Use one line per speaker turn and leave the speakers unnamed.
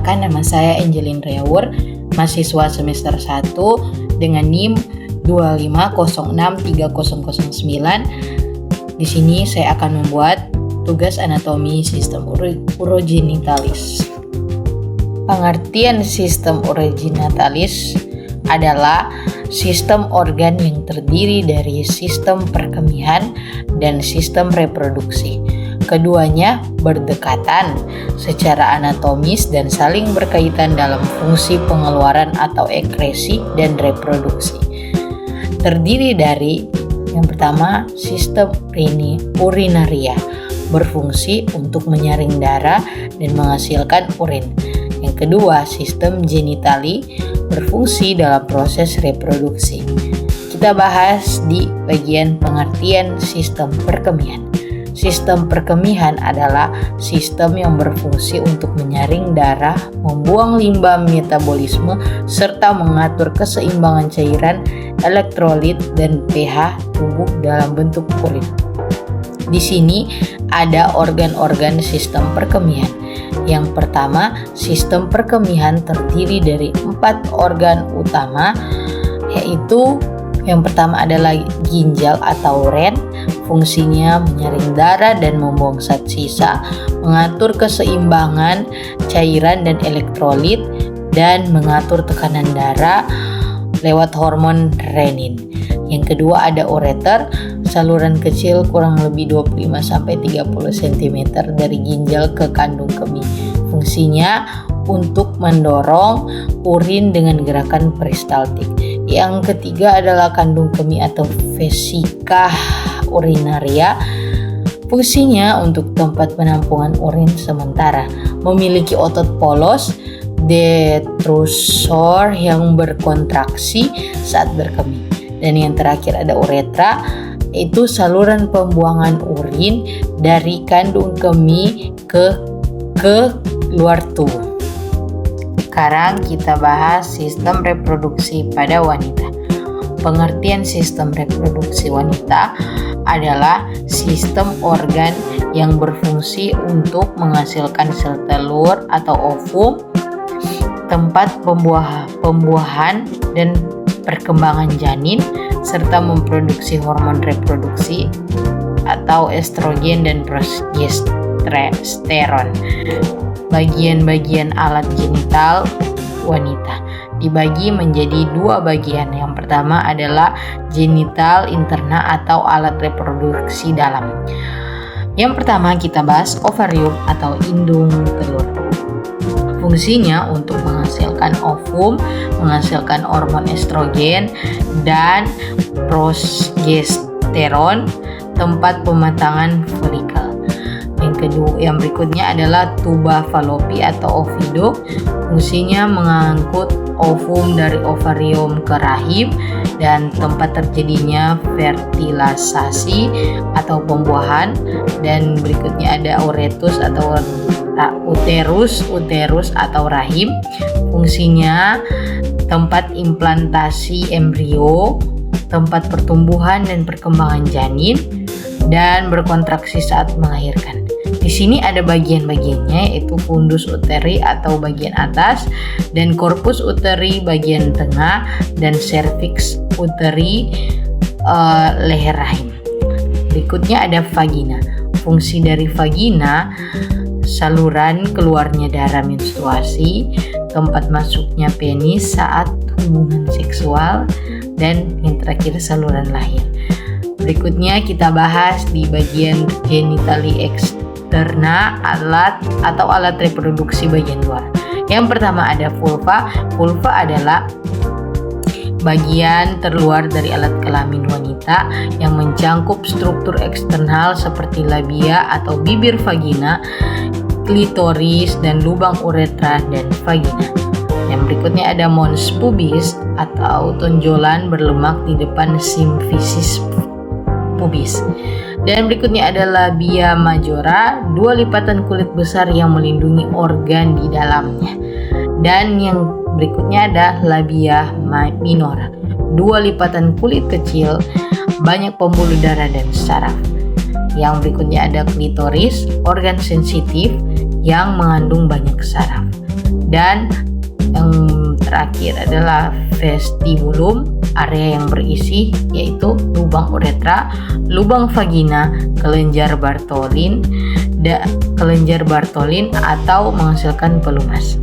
Perkenalkan, nama saya Angelin Rewur, mahasiswa semester 1 dengan NIM 2506309. Di sini saya akan membuat tugas anatomi sistem urogenitalis. Pengertian sistem urogenitalis adalah sistem organ yang terdiri dari sistem perkemihan dan sistem reproduksi. Keduanya berdekatan secara anatomis dan saling berkaitan dalam fungsi pengeluaran atau ekresi dan reproduksi. Terdiri dari yang pertama, sistem urinaria, berfungsi untuk menyaring darah dan menghasilkan urin. Yang kedua, sistem genitali, berfungsi dalam proses reproduksi. Kita bahas di bagian pengertian sistem perkemihan. Sistem perkemihan adalah sistem yang berfungsi untuk menyaring darah, membuang limbah metabolisme, serta mengatur keseimbangan cairan, elektrolit, dan pH tubuh dalam bentuk urin. Di sini ada organ-organ sistem perkemihan. Yang pertama, sistem perkemihan terdiri dari 4 organ utama, yaitu yang pertama adalah ginjal atau ren, fungsinya menyaring darah dan membuang zat sisa, mengatur keseimbangan cairan dan elektrolit, dan mengatur tekanan darah lewat hormon renin. Yang kedua ada ureter, saluran kecil kurang lebih 25-30 cm dari ginjal ke kandung kemih. Fungsinya untuk mendorong urin dengan gerakan peristaltik. Yang ketiga adalah kandung kemih atau vesika urinaria. Fungsinya untuk tempat penampungan urin sementara. Memiliki otot polos, detrusor yang berkontraksi saat berkemih. Dan yang terakhir ada uretra, itu saluran pembuangan urin dari kandung kemih ke luar tubuh. Sekarang kita bahas sistem reproduksi pada wanita. Pengertian sistem reproduksi wanita adalah sistem organ yang berfungsi untuk menghasilkan sel telur atau ovum, tempat pembuahan dan perkembangan janin, serta memproduksi hormon reproduksi atau estrogen dan progesteron. Bagian-bagian alat genital wanita dibagi menjadi 2 bagian. Yang pertama adalah genital interna atau alat reproduksi dalam. Yang pertama kita bahas ovarium atau indung telur. Fungsinya untuk menghasilkan ovum, menghasilkan hormon estrogen dan progesteron, tempat pematangan folikel. Yang berikutnya adalah tuba falopi atau oviduct. Fungsinya mengangkut ovum dari ovarium ke rahim dan tempat terjadinya fertilisasi atau pembuahan. Dan berikutnya ada uretus atau uterus atau rahim. Fungsinya tempat implantasi embrio, tempat pertumbuhan dan perkembangan janin, dan berkontraksi saat melahirkan. Di sini ada bagian-bagiannya, yaitu fundus uteri atau bagian atas, dan corpus uteri bagian tengah, dan cervix uteri leher rahim. Berikutnya ada vagina. Fungsi dari vagina, saluran keluarnya darah menstruasi, tempat masuknya penis saat hubungan seksual, dan yang terakhir saluran lahir. Berikutnya kita bahas di bagian genitali eksterna, alat reproduksi bagian luar. Yang pertama ada vulva. Vulva adalah bagian terluar dari alat kelamin wanita yang mencangkup struktur eksternal seperti labia atau bibir vagina, klitoris, dan lubang uretra dan vagina. Yang berikutnya ada mons pubis atau tonjolan berlemak di depan simfisis pubis. Dan berikutnya ada labia majora, 2 lipatan kulit besar yang melindungi organ di dalamnya. Dan yang berikutnya ada labia minora, 2 lipatan kulit kecil, banyak pembuluh darah dan saraf. Yang berikutnya ada klitoris, organ sensitif yang mengandung banyak saraf. Dan yang terakhir adalah vestibulum, area yang berisi yaitu lubang uretra, lubang vagina, kelenjar Bartholin atau menghasilkan pelumas.